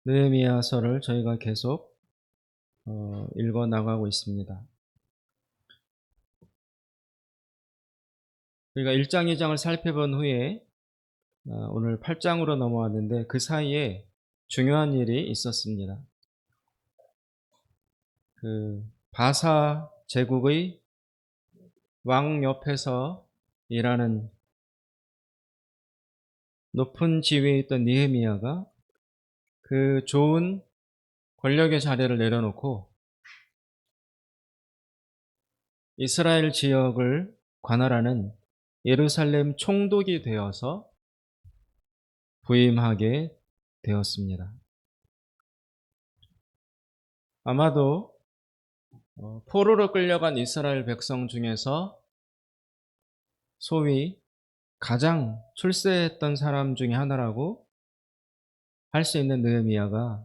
느헤미야서를 저희가 계속 읽어 나가고 있습니다. 우리가 1장, 2장을 살펴본 후에 오늘 8장으로 넘어왔는데 그 사이에 중요한 일이 있었습니다. 그 바사 제국의 왕 옆에서 일하는 높은 지위에 있던 느헤미야가 그 좋은 권력의 자리를 내려놓고 이스라엘 지역을 관할하는 예루살렘 총독이 되어서 부임하게 되었습니다. 아마도 포로로 끌려간 이스라엘 백성 중에서 소위 가장 출세했던 사람 중에 하나라고 할 수 있는 느헤미야가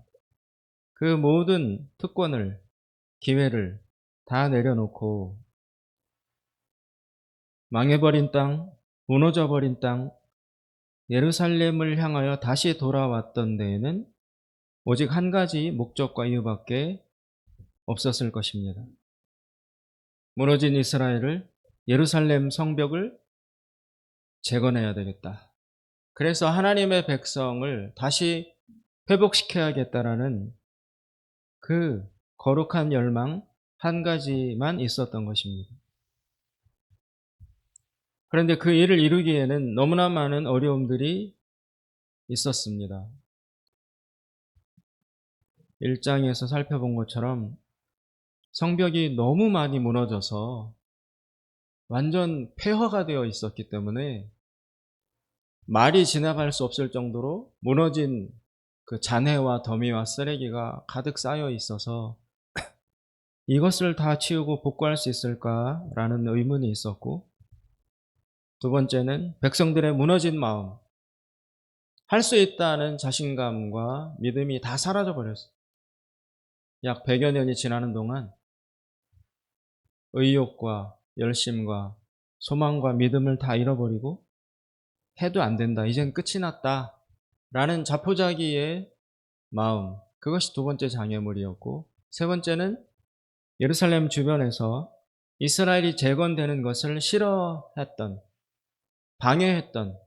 그 모든 특권을, 기회를 다 내려놓고 망해버린 땅, 무너져버린 땅, 예루살렘을 향하여 다시 돌아왔던 데에는 오직 한 가지 목적과 이유밖에 없었을 것입니다. 무너진 이스라엘을, 예루살렘 성벽을 재건해야 되겠다. 그래서 하나님의 백성을 다시 회복시켜야겠다라는 그 거룩한 열망 한 가지만 있었던 것입니다. 그런데 그 일을 이루기에는 너무나 많은 어려움들이 있었습니다. 1장에서 살펴본 것처럼 성벽이 너무 많이 무너져서 완전 폐허가 되어 있었기 때문에 말이 지나갈 수 없을 정도로 무너진 그 잔해와 더미와 쓰레기가 가득 쌓여 있어서 이것을 다 치우고 복구할 수 있을까라는 의문이 있었고, 두 번째는 백성들의 무너진 마음, 할 수 있다는 자신감과 믿음이 다 사라져 버렸어요. 약 100여 년이 지나는 동안 의욕과 열심과 소망과 믿음을 다 잃어버리고 해도 안 된다, 이젠 끝이 났다 라는 자포자기의 마음, 그것이 두 번째 장애물이었고, 세 번째는 예루살렘 주변에서 이스라엘이 재건되는 것을 싫어했던, 방해했던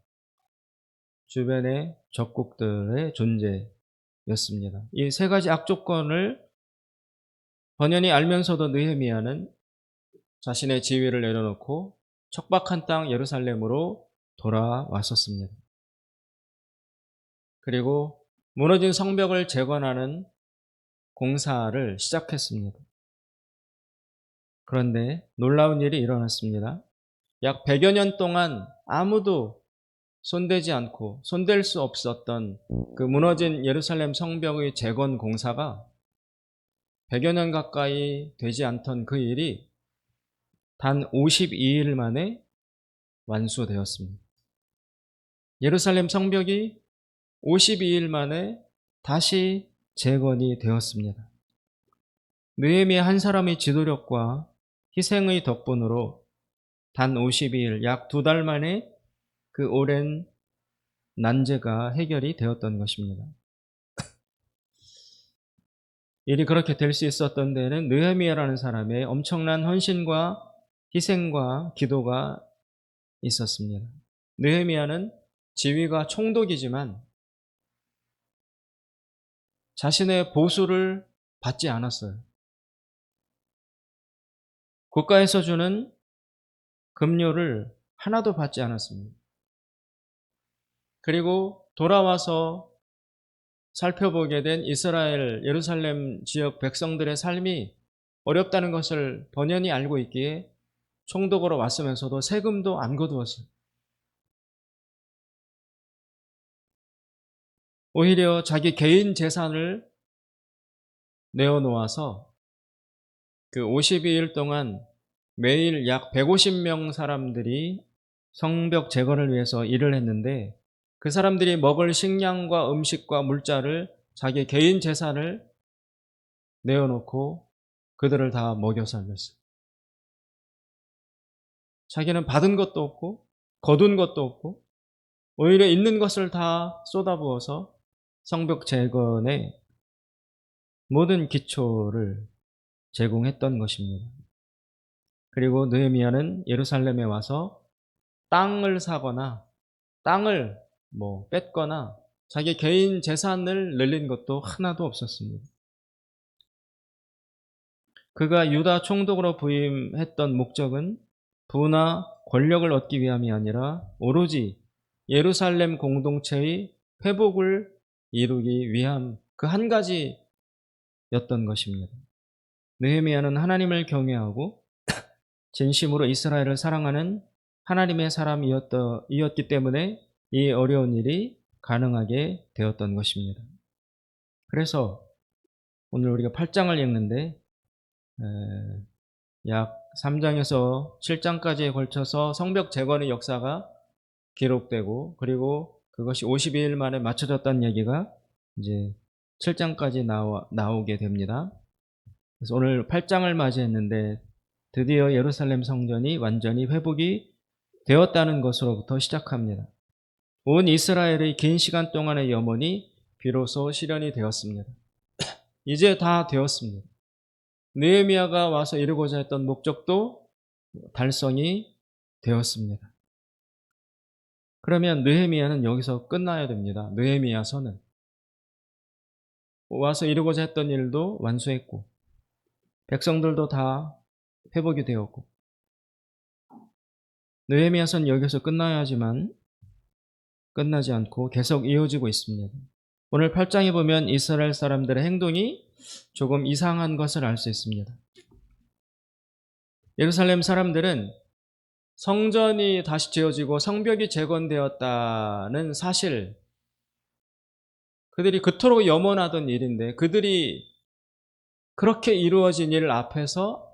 주변의 적국들의 존재였습니다. 이 세 가지 악조건을 번연히 알면서도 느헤미야는 자신의 지위를 내려놓고 척박한 땅 예루살렘으로 돌아왔었습니다. 그리고 무너진 성벽을 재건하는 공사를 시작했습니다. 그런데 놀라운 일이 일어났습니다. 약 100여 년 동안 아무도 손대지 않고 손댈 수 없었던 그 무너진 예루살렘 성벽의 재건 공사가 100여 년 가까이 되지 않던 그 일이 단 52일 만에 완수되었습니다. 예루살렘 성벽이 52일 만에 다시 재건이 되었습니다. 느헤미야 한 사람의 지도력과 희생의 덕분으로 단 52일, 약 2달 만에 그 오랜 난제가 해결이 되었던 것입니다. 일이 그렇게 될 수 있었던 데는 느헤미야라는 사람의 엄청난 헌신과 희생과 기도가 있었습니다. 느헤미야는 지위가 총독이지만 자신의 보수를 받지 않았어요. 국가에서 주는 급료를 하나도 받지 않았습니다. 그리고 돌아와서 살펴보게 된 이스라엘 예루살렘 지역 백성들의 삶이 어렵다는 것을 번연히 알고 있기에 총독으로 왔으면서도 세금도 안 거두었어요. 오히려 자기 개인 재산을 내어놓아서 그 52일 동안 매일 약 150명 사람들이 성벽 재건을 위해서 일을 했는데, 그 사람들이 먹을 식량과 음식과 물자를 자기 개인 재산을 내어놓고 그들을 다 먹여 살렸어요. 자기는 받은 것도 없고 거둔 것도 없고 오히려 있는 것을 다 쏟아부어서 성벽 재건에 모든 기초를 제공했던 것입니다. 그리고 느헤미야는 예루살렘에 와서 땅을 사거나 땅을 뺐거나 자기 개인 재산을 늘린 것도 하나도 없었습니다. 그가 유다 총독으로 부임했던 목적은 부나 권력을 얻기 위함이 아니라 오로지 예루살렘 공동체의 회복을 이루기 위함, 그 한 가지였던 것입니다. 느헤미야는 하나님을 경외하고 진심으로 이스라엘을 사랑하는 하나님의 사람이었기 때문에 이 어려운 일이 가능하게 되었던 것입니다. 그래서 오늘 우리가 8장을 읽는데 약 3장에서 7장까지에 걸쳐서 성벽 재건의 역사가 기록되고, 그리고 그것이 52일 만에 맞춰졌다는 얘기가 이제 7장까지 나오게 됩니다. 그래서 오늘 8장을 맞이했는데 드디어 예루살렘 성전이 완전히 회복이 되었다는 것으로부터 시작합니다. 온 이스라엘의 긴 시간 동안의 염원이 비로소 실현이 되었습니다. 이제 다 되었습니다. 느헤미야가 와서 이루고자 했던 목적도 달성이 되었습니다. 그러면 느헤미야는 여기서 끝나야 됩니다. 느헤미야서는 와서 이루고자 했던 일도 완수했고 백성들도 다 회복이 되었고, 느헤미야서는 여기서 끝나야 하지만 끝나지 않고 계속 이어지고 있습니다. 오늘 8장에 보면 이스라엘 사람들의 행동이 조금 이상한 것을 알 수 있습니다. 예루살렘 사람들은 성전이 다시 지어지고 성벽이 재건되었다는 사실, 그들이 그토록 염원하던 일인데 그들이 그렇게 이루어진 일 앞에서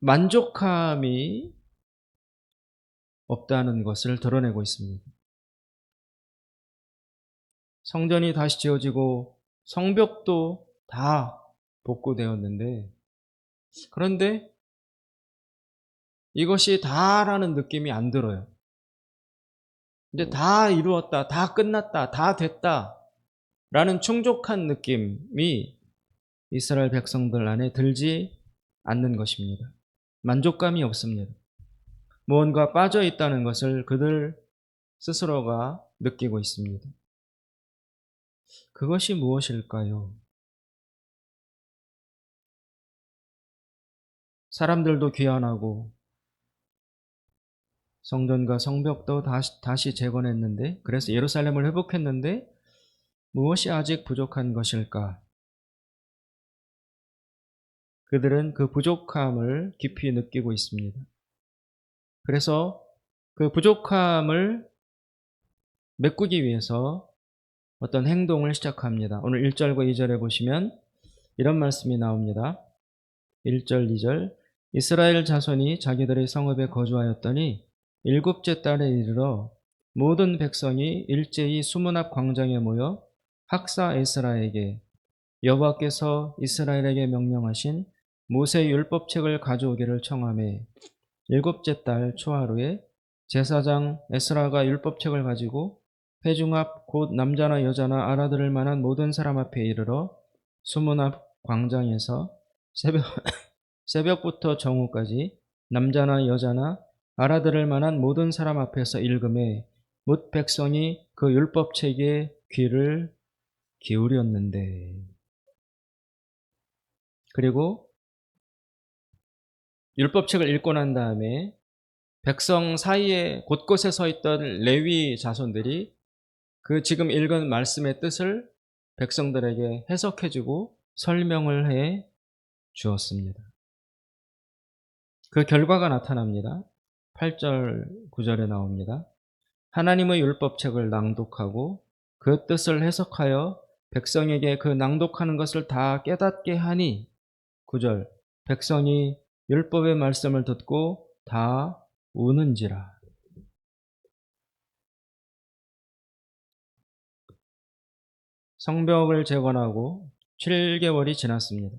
만족함이 없다는 것을 드러내고 있습니다. 성전이 다시 지어지고 성벽도 다 복구되었는데, 그런데 이것이 다라는 느낌이 안 들어요. 이제 다 이루었다, 다 끝났다, 다 됐다 라는 충족한 느낌이 이스라엘 백성들 안에 들지 않는 것입니다. 만족감이 없습니다. 무언가 빠져 있다는 것을 그들 스스로가 느끼고 있습니다. 그것이 무엇일까요? 사람들도 귀환하고 성전과 성벽도 다시 재건했는데, 그래서 예루살렘을 회복했는데 무엇이 아직 부족한 것일까? 그들은 그 부족함을 깊이 느끼고 있습니다. 그래서 그 부족함을 메꾸기 위해서 어떤 행동을 시작합니다. 오늘 1절과 2절에 보시면 이런 말씀이 나옵니다. 1절, 2절. 이스라엘 자손이 자기들의 성읍에 거주하였더니 일곱째 달에 이르러 모든 백성이 일제히 수문 앞 광장에 모여 학사 에스라에게 여호와께서 이스라엘에게 명령하신 모세 율법책을 가져오기를 청하매, 일곱째 달 초하루에 제사장 에스라가 율법책을 가지고 회중 앞 곧 남자나 여자나 알아들을 만한 모든 사람 앞에 이르러 수문 앞 광장에서 새벽부터 정오까지 남자나 여자나 알아들을 만한 모든 사람 앞에서 읽음에 뭇 백성이 그 율법책에 귀를 기울였는데, 그리고 율법책을 읽고 난 다음에 백성 사이에 곳곳에 서 있던 레위 자손들이 그 지금 읽은 말씀의 뜻을 백성들에게 해석해주고 설명을 해 주었습니다. 그 결과가 나타납니다. 8절, 9절에 나옵니다. 하나님의 율법책을 낭독하고 그 뜻을 해석하여 백성에게 그 낭독하는 것을 다 깨닫게 하니, 9절, 백성이 율법의 말씀을 듣고 다 우는지라. 성벽을 재건하고 7개월이 지났습니다.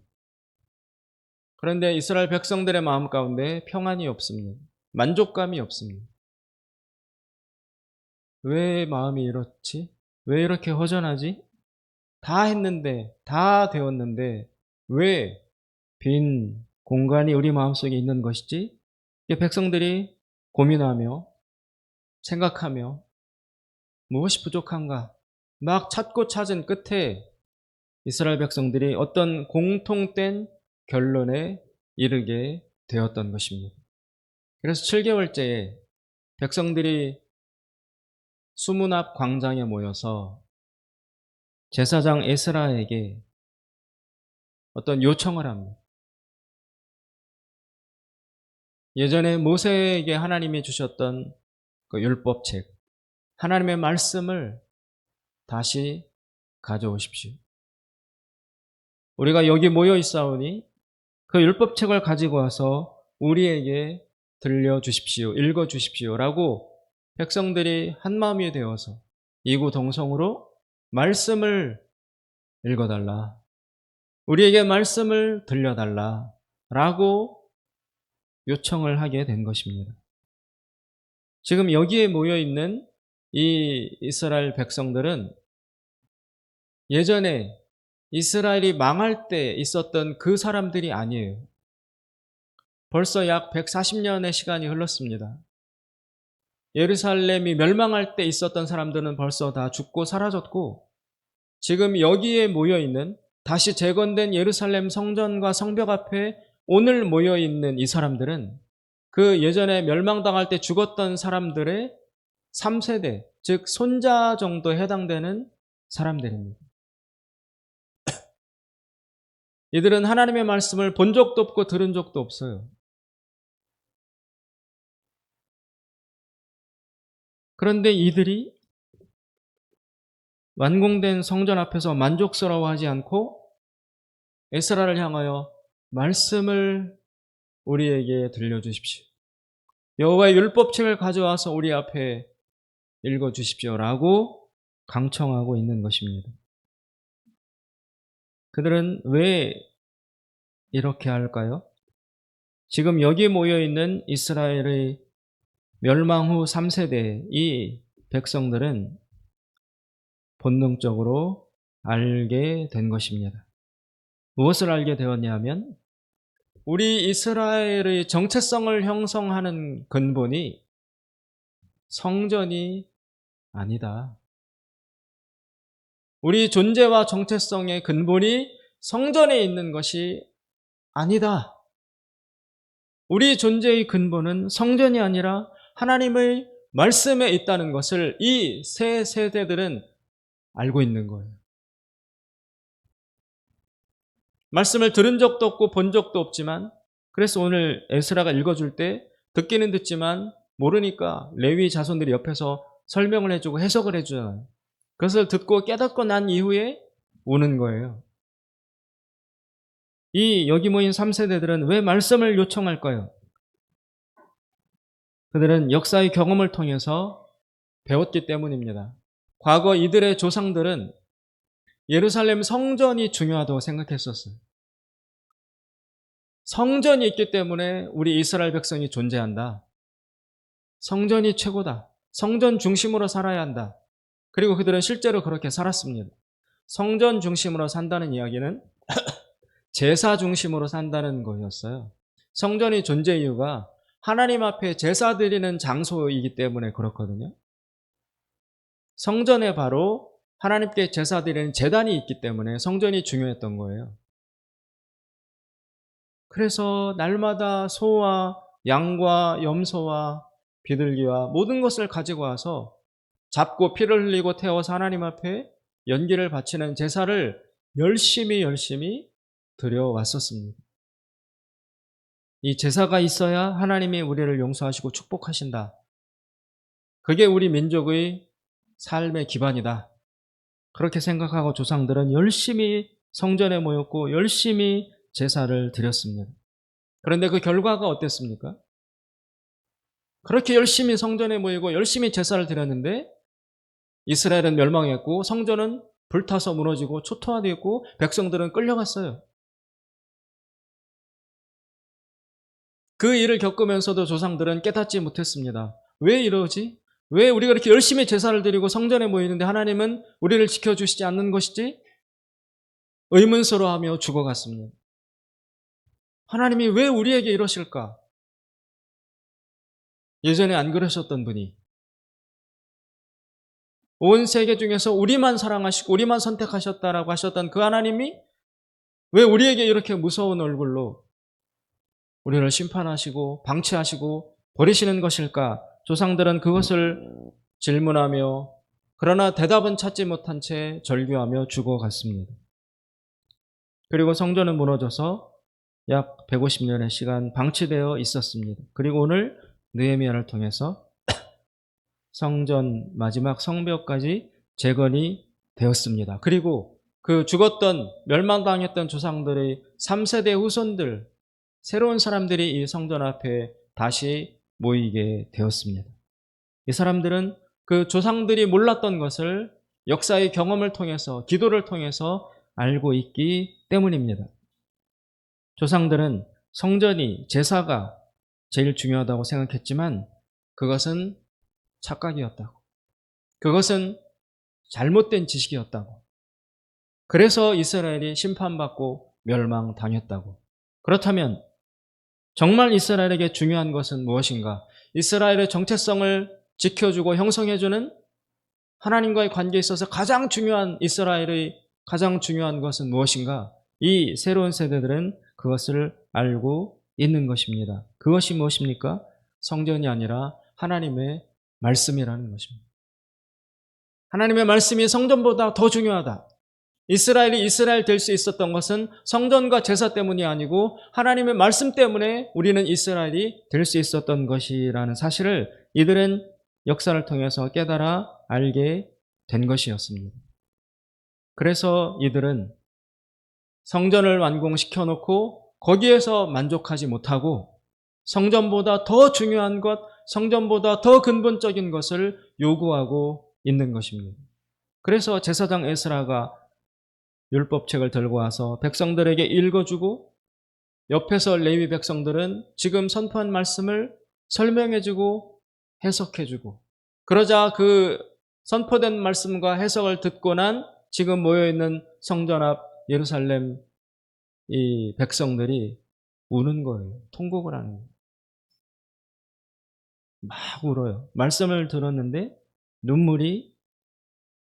그런데 이스라엘 백성들의 마음 가운데 평안이 없습니다. 만족감이 없습니다. 왜 마음이 이렇지? 왜 이렇게 허전하지? 다 했는데, 다 되었는데, 왜 빈 공간이 우리 마음속에 있는 것이지? 백성들이 고민하며, 생각하며, 무엇이 부족한가? 막 찾고 찾은 끝에 이스라엘 백성들이 어떤 공통된 결론에 이르게 되었던 것입니다. 그래서 7개월째에 백성들이 수문 앞 광장에 모여서 제사장 에스라에게 어떤 요청을 합니다. 예전에 모세에게 하나님이 주셨던 그 율법책, 하나님의 말씀을 다시 가져오십시오. 우리가 여기 모여 있사오니 그 율법책을 가지고 와서 우리에게 들려주십시오. 읽어주십시오라고 백성들이 한마음이 되어서 이구동성으로 말씀을 읽어달라. 우리에게 말씀을 들려달라. 라고 요청을 하게 된 것입니다. 지금 여기에 모여있는 이 이스라엘 백성들은 예전에 이스라엘이 망할 때 있었던 그 사람들이 아니에요. 벌써 약 140년의 시간이 흘렀습니다. 예루살렘이 멸망할 때 있었던 사람들은 벌써 다 죽고 사라졌고, 지금 여기에 모여있는 다시 재건된 예루살렘 성전과 성벽 앞에 오늘 모여있는 이 사람들은 그 예전에 멸망당할 때 죽었던 사람들의 3세대, 즉 손자 정도에 해당되는 사람들입니다. 이들은 하나님의 말씀을 본 적도 없고 들은 적도 없어요. 그런데 이들이 완공된 성전 앞에서 만족스러워하지 않고 에스라를 향하여 말씀을 우리에게 들려주십시오. 여호와의 율법책을 가져와서 우리 앞에 읽어주십시오라고 강청하고 있는 것입니다. 그들은 왜 이렇게 할까요? 지금 여기 모여있는 이스라엘의 멸망 후 3세대 이 백성들은 본능적으로 알게 된 것입니다. 무엇을 알게 되었냐면 우리 이스라엘의 정체성을 형성하는 근본이 성전이 아니다. 우리 존재와 정체성의 근본이 성전에 있는 것이 아니다. 우리 존재의 근본은 성전이 아니라 하나님의 말씀에 있다는 것을 이 세 세대들은 알고 있는 거예요. 말씀을 들은 적도 없고 본 적도 없지만, 그래서 오늘 에스라가 읽어줄 때 듣기는 듣지만 모르니까 레위 자손들이 옆에서 설명을 해주고 해석을 해주잖아요. 그것을 듣고 깨닫고 난 이후에 우는 거예요. 이 여기 모인 3세대들은 왜 말씀을 요청할까요? 그들은 역사의 경험을 통해서 배웠기 때문입니다. 과거 이들의 조상들은 예루살렘 성전이 중요하다고 생각했었어요. 성전이 있기 때문에 우리 이스라엘 백성이 존재한다. 성전이 최고다. 성전 중심으로 살아야 한다. 그리고 그들은 실제로 그렇게 살았습니다. 성전 중심으로 산다는 이야기는 제사 중심으로 산다는 거였어요. 성전의 존재 이유가 하나님 앞에 제사 드리는 장소이기 때문에 그렇거든요. 성전에 바로 하나님께 제사 드리는 제단이 있기 때문에 성전이 중요했던 거예요. 그래서 날마다 소와 양과 염소와 비둘기와 모든 것을 가지고 와서 잡고 피를 흘리고 태워서 하나님 앞에 연기를 바치는 제사를 열심히 드려왔었습니다. 이 제사가 있어야 하나님이 우리를 용서하시고 축복하신다. 그게 우리 민족의 삶의 기반이다. 그렇게 생각하고 조상들은 열심히 성전에 모였고 열심히 제사를 드렸습니다. 그런데 그 결과가 어땠습니까? 그렇게 열심히 성전에 모이고 열심히 제사를 드렸는데 이스라엘은 멸망했고 성전은 불타서 무너지고 초토화되었고 백성들은 끌려갔어요. 그 일을 겪으면서도 조상들은 깨닫지 못했습니다. 왜 이러지? 왜 우리가 이렇게 열심히 제사를 드리고 성전에 모이는데 하나님은 우리를 지켜주시지 않는 것이지? 의문스러워하며 죽어갔습니다. 하나님이 왜 우리에게 이러실까? 예전에 안 그러셨던 분이 온 세계 중에서 우리만 사랑하시고 우리만 선택하셨다라고 하셨던 그 하나님이 왜 우리에게 이렇게 무서운 얼굴로 우리를 심판하시고 방치하시고 버리시는 것일까? 조상들은 그것을 질문하며 그러나 대답은 찾지 못한 채 절규하며 죽어갔습니다. 그리고 성전은 무너져서 약 150년의 시간 방치되어 있었습니다. 그리고 오늘 느헤미야를 통해서 성전 마지막 성벽까지 재건이 되었습니다. 그리고 그 죽었던 멸망당했던 조상들의 3세대 후손들, 새로운 사람들이 이 성전 앞에 다시 모이게 되었습니다. 이 사람들은 그 조상들이 몰랐던 것을 역사의 경험을 통해서, 기도를 통해서 알고 있기 때문입니다. 조상들은 성전이, 제사가 제일 중요하다고 생각했지만 그것은 착각이었다고. 그것은 잘못된 지식이었다고. 그래서 이스라엘이 심판받고 멸망당했다고. 그렇다면 정말 이스라엘에게 중요한 것은 무엇인가? 이스라엘의 정체성을 지켜주고 형성해주는 하나님과의 관계에 있어서 가장 중요한 이스라엘의 가장 중요한 것은 무엇인가? 이 새로운 세대들은 그것을 알고 있는 것입니다. 그것이 무엇입니까? 성전이 아니라 하나님의 말씀이라는 것입니다. 하나님의 말씀이 성전보다 더 중요하다. 이스라엘이 이스라엘 될 수 있었던 것은 성전과 제사 때문이 아니고 하나님의 말씀 때문에 우리는 이스라엘이 될 수 있었던 것이라는 사실을 이들은 역사를 통해서 깨달아 알게 된 것이었습니다. 그래서 이들은 성전을 완공시켜 놓고 거기에서 만족하지 못하고 성전보다 더 중요한 것, 성전보다 더 근본적인 것을 요구하고 있는 것입니다. 그래서 제사장 에스라가 율법책을 들고 와서 백성들에게 읽어주고 옆에서 레위 백성들은 지금 선포한 말씀을 설명해주고 해석해주고 그러자 그 선포된 말씀과 해석을 듣고 난 지금 모여있는 성전 앞 예루살렘 이 백성들이 우는 거예요. 통곡을 하는 거예요. 막 울어요. 말씀을 들었는데 눈물이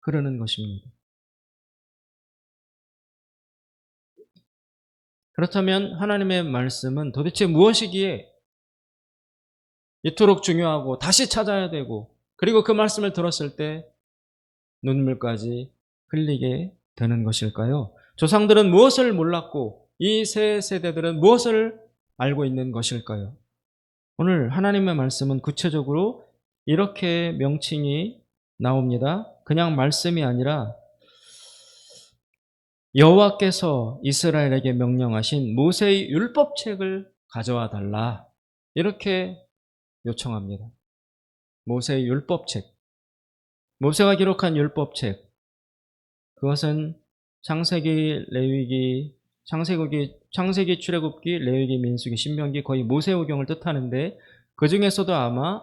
흐르는 것입니다. 그렇다면 하나님의 말씀은 도대체 무엇이기에 이토록 중요하고 다시 찾아야 되고 그리고 그 말씀을 들었을 때 눈물까지 흘리게 되는 것일까요? 조상들은 무엇을 몰랐고 이 새 세대들은 무엇을 알고 있는 것일까요? 오늘 하나님의 말씀은 구체적으로 이렇게 명칭이 나옵니다. 그냥 말씀이 아니라 여호와께서 이스라엘에게 명령하신 모세의 율법책을 가져와 달라. 이렇게 요청합니다. 모세의 율법책. 모세가 기록한 율법책. 그것은 창세기, 레위기, 창세기, 출애굽기, 레위기, 민수기, 신명기 거의 모세오경을 뜻하는데 그 중에서도 아마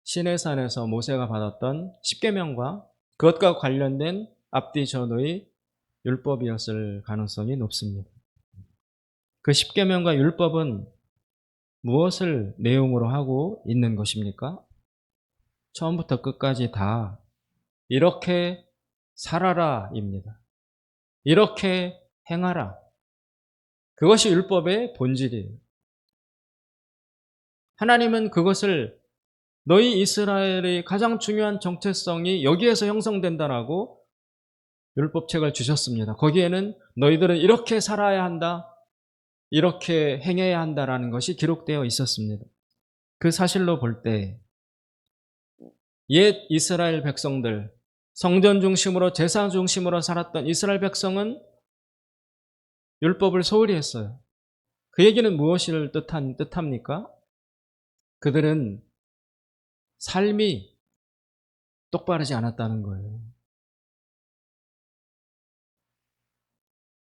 시내산에서 모세가 받았던 십계명과 그것과 관련된 앞뒤 전후의 율법이었을 가능성이 높습니다. 그 십계명과 율법은 무엇을 내용으로 하고 있는 것입니까? 처음부터 끝까지 다 이렇게 살아라입니다. 이렇게 행하라. 그것이 율법의 본질이에요. 하나님은 그것을 너희 이스라엘의 가장 중요한 정체성이 여기에서 형성된다라고 율법책을 주셨습니다. 거기에는 너희들은 이렇게 살아야 한다, 이렇게 행해야 한다라는 것이 기록되어 있었습니다. 그 사실로 볼 때 옛 이스라엘 백성들, 성전 중심으로 제사 중심으로 살았던 이스라엘 백성은 율법을 소홀히 했어요. 그 얘기는 무엇을 뜻합니까? 그들은 삶이 똑바르지 않았다는 거예요.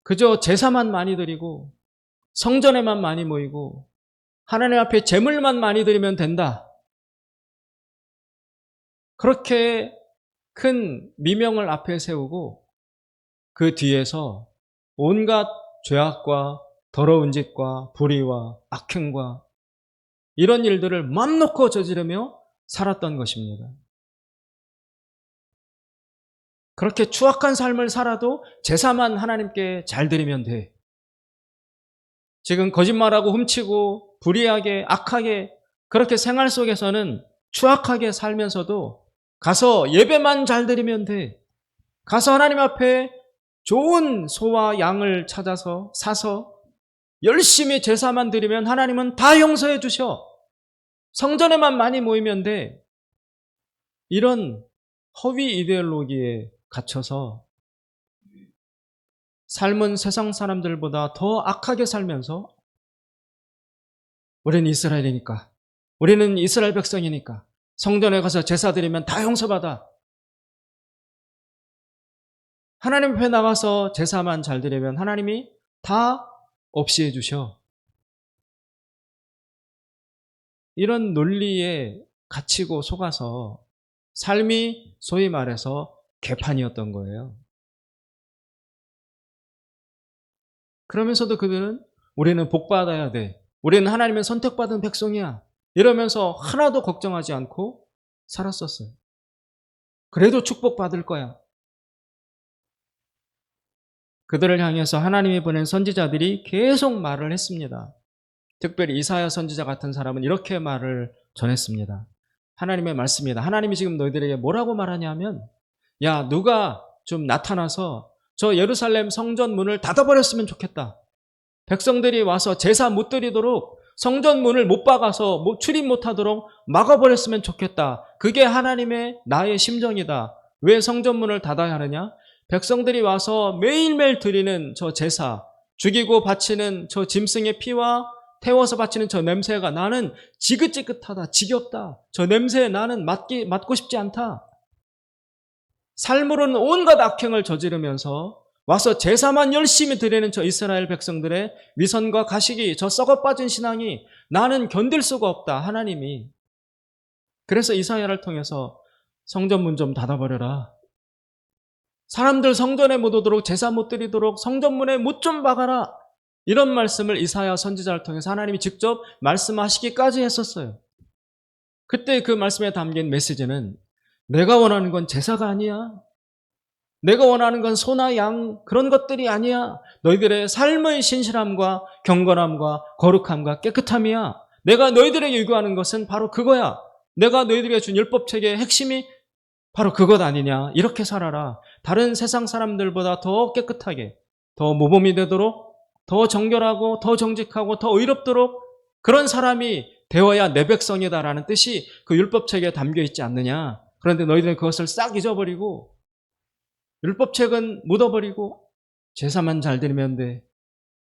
그저 제사만 많이 드리고 성전에만 많이 모이고 하나님 앞에 제물만 많이 드리면 된다. 그렇게 큰 미명을 앞에 세우고 그 뒤에서 온갖 죄악과 더러운 짓과 불의와 악행과 이런 일들을 맘 놓고 저지르며 살았던 것입니다. 그렇게 추악한 삶을 살아도 제사만 하나님께 잘 드리면 돼. 지금 거짓말하고 훔치고 불의하게 악하게 그렇게 생활 속에서는 추악하게 살면서도 가서 예배만 잘 드리면 돼. 가서 하나님 앞에 좋은 소와 양을 찾아서 사서 열심히 제사만 드리면 하나님은 다 용서해 주셔. 성전에만 많이 모이면 돼. 이런 허위 이데올로기에 갇혀서 삶은 세상 사람들보다 더 악하게 살면서 우리는 이스라엘이니까, 우리는 이스라엘 백성이니까 성전에 가서 제사 드리면 다 용서받아. 하나님 앞에 나가서 제사만 잘 드리면 하나님이 다 없이 해주셔. 이런 논리에 갇히고 속아서 삶이 소위 말해서 개판이었던 거예요. 그러면서도 그들은 우리는 복받아야 돼. 우리는 하나님의 선택받은 백성이야. 이러면서 하나도 걱정하지 않고 살았었어요. 그래도 축복받을 거야. 그들을 향해서 하나님이 보낸 선지자들이 계속 말을 했습니다. 특별히 이사야 선지자 같은 사람은 이렇게 말을 전했습니다. 하나님의 말씀이다. 하나님이 지금 너희들에게 뭐라고 말하냐면, 야, 누가 좀 나타나서 저 예루살렘 성전 문을 닫아버렸으면 좋겠다. 백성들이 와서 제사 못 드리도록 성전 문을 못 박아서 출입 못하도록 막아버렸으면 좋겠다. 그게 하나님의 나의 심정이다. 왜 성전 문을 닫아야 하느냐? 백성들이 와서 매일매일 드리는 저 제사, 죽이고 바치는 저 짐승의 피와 태워서 바치는 저 냄새가 나는 지긋지긋하다, 지겹다. 저 냄새에 나는 맡고 싶지 않다. 삶으로는 온갖 악행을 저지르면서 와서 제사만 열심히 드리는 저 이스라엘 백성들의 위선과 가식이, 저 썩어빠진 신앙이 나는 견딜 수가 없다, 하나님이. 그래서 이사야를 통해서 성전문 좀 닫아버려라. 사람들 성전에 못 오도록, 제사 못 드리도록 성전문에 못 좀 박아라. 이런 말씀을 이사야 선지자를 통해서 하나님이 직접 말씀하시기까지 했었어요. 그때 그 말씀에 담긴 메시지는 내가 원하는 건 제사가 아니야. 내가 원하는 건 소나 양 그런 것들이 아니야. 너희들의 삶의 신실함과 경건함과 거룩함과 깨끗함이야. 내가 너희들에게 요구하는 것은 바로 그거야. 내가 너희들에게 준 율법책의 핵심이 바로 그것 아니냐. 이렇게 살아라. 다른 세상 사람들보다 더 깨끗하게, 더 모범이 되도록, 더 정결하고 더 정직하고 더 의롭도록 그런 사람이 되어야 내 백성이다라는 뜻이 그 율법책에 담겨 있지 않느냐. 그런데 너희들은 그것을 싹 잊어버리고 율법책은 묻어버리고 제사만 잘 드리면 돼.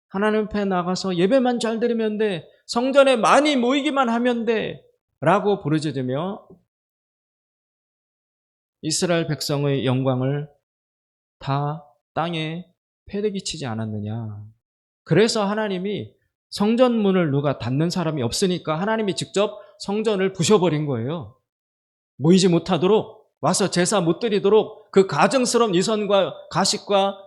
하나님 앞에 나가서 예배만 잘 드리면 돼. 성전에 많이 모이기만 하면 돼. 라고 부르짖으며 이스라엘 백성의 영광을 다 땅에 패대기치지 않았느냐. 그래서 하나님이 성전 문을 누가 닫는 사람이 없으니까 하나님이 직접 성전을 부셔버린 거예요. 모이지 못하도록, 와서 제사 못 드리도록 그 가증스러운 이선과 가식과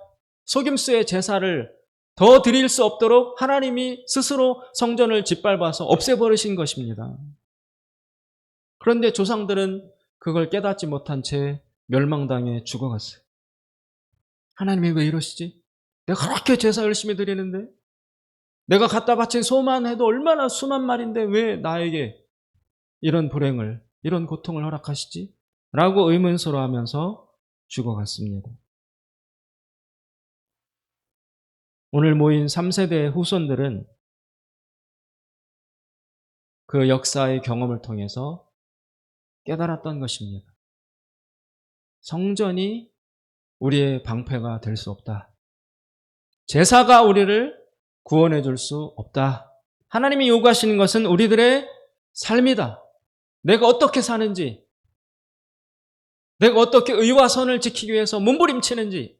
속임수의 제사를 더 드릴 수 없도록 하나님이 스스로 성전을 짓밟아서 없애버리신 것입니다. 그런데 조상들은 그걸 깨닫지 못한 채 멸망당해 죽어갔어요. 하나님이 왜 이러시지? 내가 그렇게 제사 열심히 드리는데, 내가 갖다 바친 소만 해도 얼마나 수만 마리인데 왜 나에게 이런 불행을, 이런 고통을 허락하시지? 라고 의문스러워하면서 죽어갔습니다. 오늘 모인 3세대 후손들은 그 역사의 경험을 통해서 깨달았던 것입니다. 성전이 우리의 방패가 될 수 없다. 제사가 우리를 구원해 줄 수 없다. 하나님이 요구하시는 것은 우리들의 삶이다. 내가 어떻게 사는지, 내가 어떻게 의와 선을 지키기 위해서 몸부림치는지,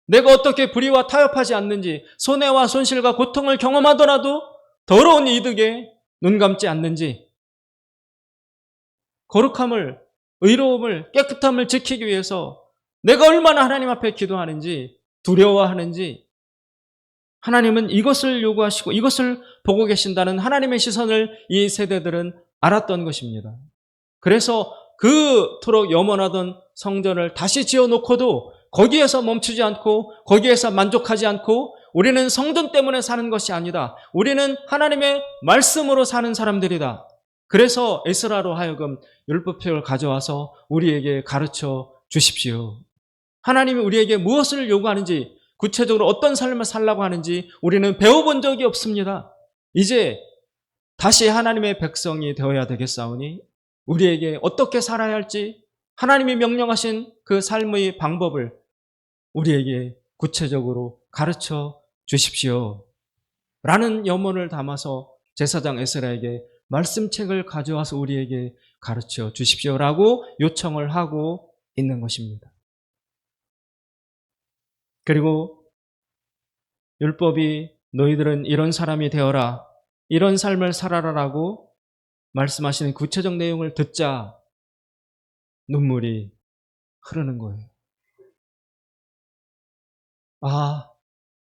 내가 어떻게 불의와 타협하지 않는지, 손해와 손실과 고통을 경험하더라도 더러운 이득에 눈 감지 않는지, 거룩함을 의로움을, 깨끗함을 지키기 위해서 내가 얼마나 하나님 앞에 기도하는지, 두려워하는지, 하나님은 이것을 요구하시고 이것을 보고 계신다는 하나님의 시선을 이 세대들은 알았던 것입니다. 그래서 그토록 염원하던 성전을 다시 지어놓고도 거기에서 멈추지 않고 거기에서 만족하지 않고 우리는 성전 때문에 사는 것이 아니다. 우리는 하나님의 말씀으로 사는 사람들이다. 그래서 에스라로 하여금 율법책을 가져와서 우리에게 가르쳐 주십시오. 하나님이 우리에게 무엇을 요구하는지, 구체적으로 어떤 삶을 살라고 하는지 우리는 배워본 적이 없습니다. 이제 다시 하나님의 백성이 되어야 되겠사오니 우리에게 어떻게 살아야 할지 하나님이 명령하신 그 삶의 방법을 우리에게 구체적으로 가르쳐 주십시오. 라는 염원을 담아서 제사장 에스라에게 말씀책을 가져와서 우리에게 가르쳐 주십시오라고 요청을 하고 있는 것입니다. 그리고 율법이 너희들은 이런 사람이 되어라, 이런 삶을 살아라라고 말씀하시는 구체적 내용을 듣자 눈물이 흐르는 거예요. 아,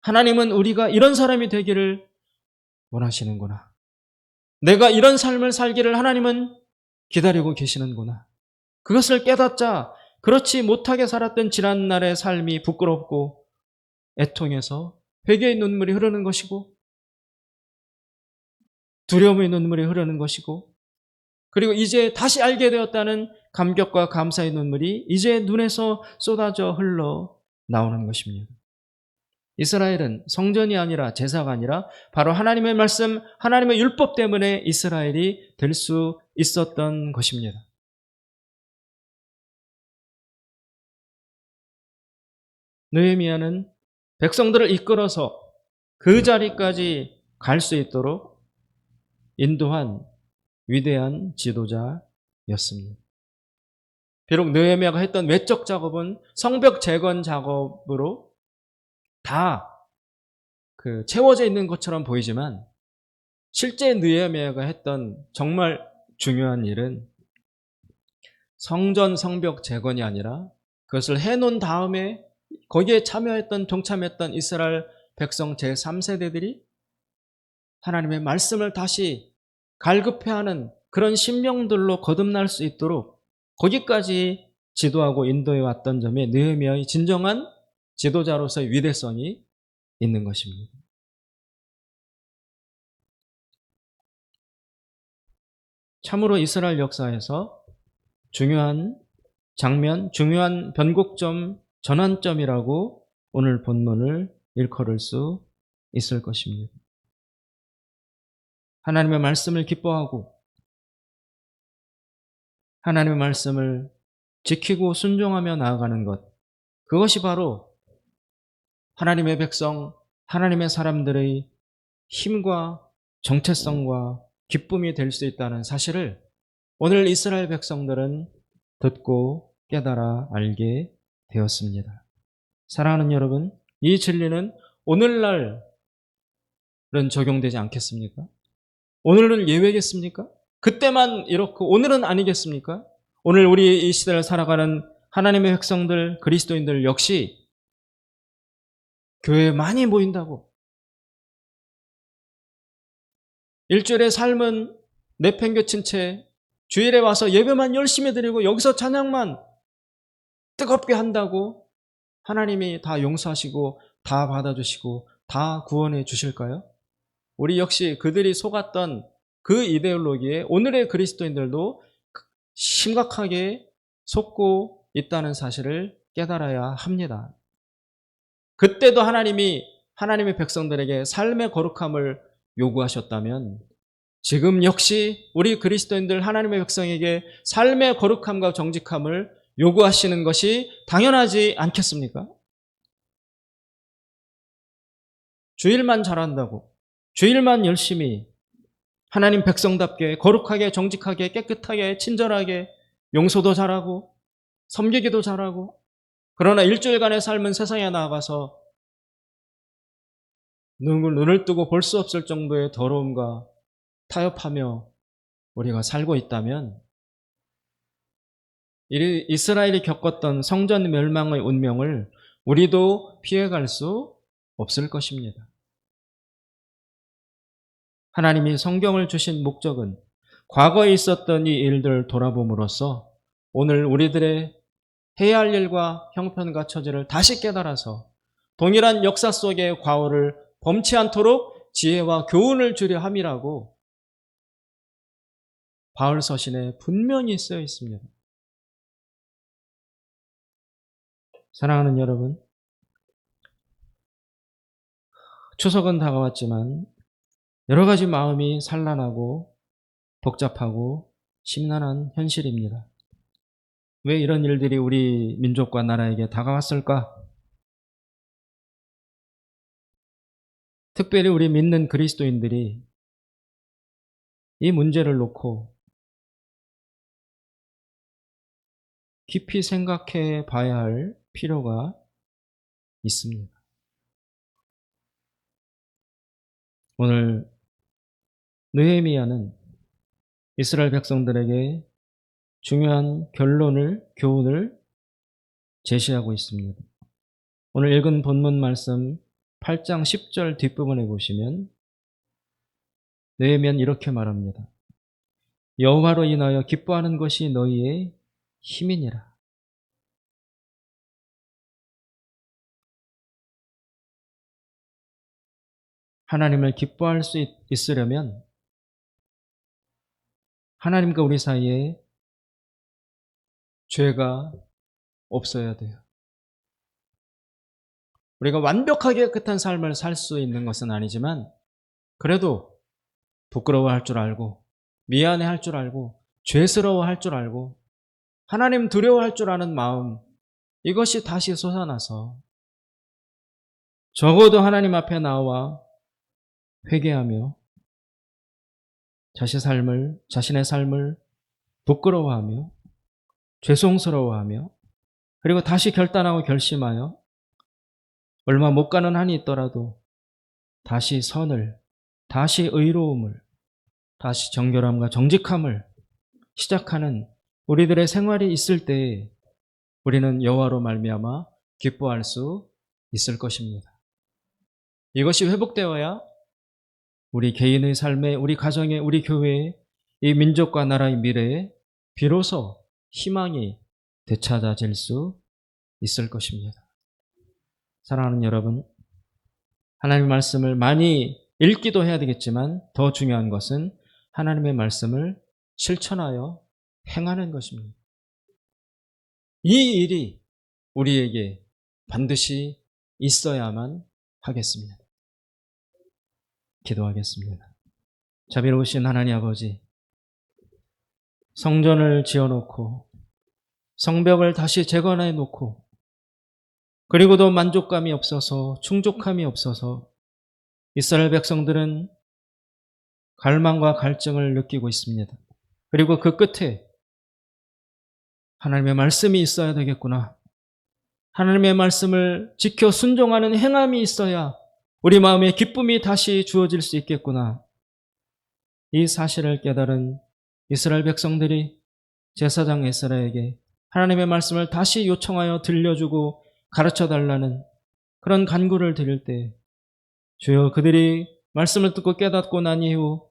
하나님은 우리가 이런 사람이 되기를 원하시는구나. 내가 이런 삶을 살기를 하나님은 기다리고 계시는구나. 그것을 깨닫자 그렇지 못하게 살았던 지난날의 삶이 부끄럽고 애통해서 회개의 눈물이 흐르는 것이고 두려움의 눈물이 흐르는 것이고 그리고 이제 다시 알게 되었다는 감격과 감사의 눈물이 이제 눈에서 쏟아져 흘러 나오는 것입니다. 이스라엘은 성전이 아니라 제사가 아니라 바로 하나님의 말씀, 하나님의 율법 때문에 이스라엘이 될 수 있었던 것입니다. 느헤미야는 백성들을 이끌어서 그 자리까지 갈 수 있도록 인도한 위대한 지도자였습니다. 비록 느헤미야가 했던 외적 작업은 성벽 재건 작업으로 다 채워져 있는 것처럼 보이지만 실제 느헤미야가 했던 정말 중요한 일은 성전 성벽 재건이 아니라 그것을 해놓은 다음에 거기에 동참했던 이스라엘 백성 제3세대들이 하나님의 말씀을 다시 갈급해하는 그런 심령들로 거듭날 수 있도록 거기까지 지도하고 인도해 왔던 점에 느헤미야의 진정한 지도자로서의 위대성이 있는 것입니다. 참으로 이스라엘 역사에서 중요한 장면, 중요한 변곡점, 전환점이라고 오늘 본문을 일컬을 수 있을 것입니다. 하나님의 말씀을 기뻐하고 하나님의 말씀을 지키고 순종하며 나아가는 것, 그것이 바로 하나님의 백성, 하나님의 사람들의 힘과 정체성과 기쁨이 될 수 있다는 사실을 오늘 이스라엘 백성들은 듣고 깨달아 알게 되었습니다. 사랑하는 여러분, 이 진리는 오늘날은 적용되지 않겠습니까? 오늘은 예외겠습니까? 그때만 이렇고 오늘은 아니겠습니까? 오늘 우리 이 시대를 살아가는 하나님의 백성들, 그리스도인들 역시 교회에 많이 모인다고 일주일의 삶은 내팽개친 채 주일에 와서 예배만 열심히 드리고 여기서 찬양만 뜨겁게 한다고 하나님이 다 용서하시고 다 받아주시고 다 구원해 주실까요? 우리 역시 그들이 속았던 그 이데올로기에 오늘의 그리스도인들도 심각하게 속고 있다는 사실을 깨달아야 합니다. 그때도 하나님이 하나님의 백성들에게 삶의 거룩함을 요구하셨다면 지금 역시 우리 그리스도인들 하나님의 백성에게 삶의 거룩함과 정직함을 요구하시는 것이 당연하지 않겠습니까? 주일만 잘한다고, 주일만 열심히 하나님 백성답게 거룩하게 정직하게 깨끗하게 친절하게 용서도 잘하고 섬기기도 잘하고 그러나 일주일간의 삶은 세상에 나가서 눈을 뜨고 볼 수 없을 정도의 더러움과 타협하며 우리가 살고 있다면 이스라엘이 겪었던 성전 멸망의 운명을 우리도 피해갈 수 없을 것입니다. 하나님이 성경을 주신 목적은 과거에 있었던 이 일들을 돌아봄으로써 오늘 우리들의 해야 할 일과 형편과 처지를 다시 깨달아서 동일한 역사 속의 과오를 범치 않도록 지혜와 교훈을 주려 함이라고 바울 서신에 분명히 쓰여 있습니다. 사랑하는 여러분, 추석은 다가왔지만 여러 가지 마음이 산란하고 복잡하고 심란한 현실입니다. 왜 이런 일들이 우리 민족과 나라에게 다가왔을까? 특별히 우리 믿는 그리스도인들이 이 문제를 놓고 깊이 생각해 봐야 할 필요가 있습니다. 오늘 느헤미야는 이스라엘 백성들에게 중요한 교훈을 제시하고 있습니다. 오늘 읽은 본문 말씀 8장 10절 뒷부분에 보시면 느헤미야는 이렇게 말합니다. 여호와로 인하여 기뻐하는 것이 너희의 힘이니라. 하나님을 기뻐할 수 있으려면 하나님과 우리 사이에 죄가 없어야 돼요. 우리가 완벽하게 깨끗한 삶을 살 수 있는 것은 아니지만 그래도 부끄러워할 줄 알고 미안해할 줄 알고 죄스러워할 줄 알고 하나님 두려워할 줄 아는 마음, 이것이 다시 솟아나서 적어도 하나님 앞에 나와 회개하며 자신의 삶을 부끄러워하며 죄송스러워하며 그리고 다시 결단하고 결심하여 얼마 못 가는 한이 있더라도 다시 선을, 다시 의로움을, 다시 정결함과 정직함을 시작하는 우리들의 생활이 있을 때에 우리는 여호와로 말미암아 기뻐할 수 있을 것입니다. 이것이 회복되어야 우리 개인의 삶에, 우리 가정에, 우리 교회에, 이 민족과 나라의 미래에 비로소 희망이 되찾아질 수 있을 것입니다. 사랑하는 여러분, 하나님의 말씀을 많이 읽기도 해야 되겠지만 더 중요한 것은 하나님의 말씀을 실천하여 행하는 것입니다. 이 일이 우리에게 반드시 있어야만 하겠습니다. 기도하겠습니다. 자비로우신 하나님 아버지, 성전을 지어놓고 성벽을 다시 재건해 놓고 그리고도 만족감이 없어서 충족함이 없어서 이스라엘 백성들은 갈망과 갈증을 느끼고 있습니다. 그리고 그 끝에 하나님의 말씀이 있어야 되겠구나. 하나님의 말씀을 지켜 순종하는 행함이 있어야 우리 마음에 기쁨이 다시 주어질 수 있겠구나. 이 사실을 깨달은 이스라엘 백성들이 제사장 에스라에게 하나님의 말씀을 다시 요청하여 들려주고 가르쳐달라는 그런 간구를 드릴 때 주여 그들이 말씀을 듣고 깨닫고 난 이후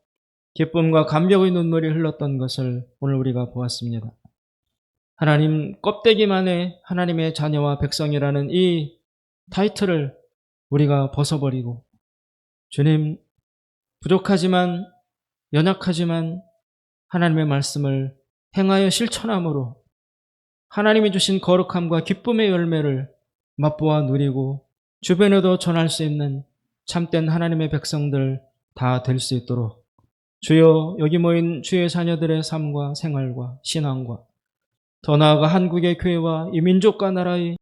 기쁨과 감격의 눈물이 흘렀던 것을 오늘 우리가 보았습니다. 하나님 껍데기만의 하나님의 자녀와 백성이라는 이 타이틀을 우리가 벗어버리고 주님 부족하지만 연약하지만 하나님의 말씀을 행하여 실천함으로 하나님이 주신 거룩함과 기쁨의 열매를 맛보아 누리고 주변에도 전할 수 있는 참된 하나님의 백성들 다 될 수 있도록 주여 여기 모인 주의 자녀들의 삶과 생활과 신앙과 더 나아가 한국의 교회와 이 민족과 나라의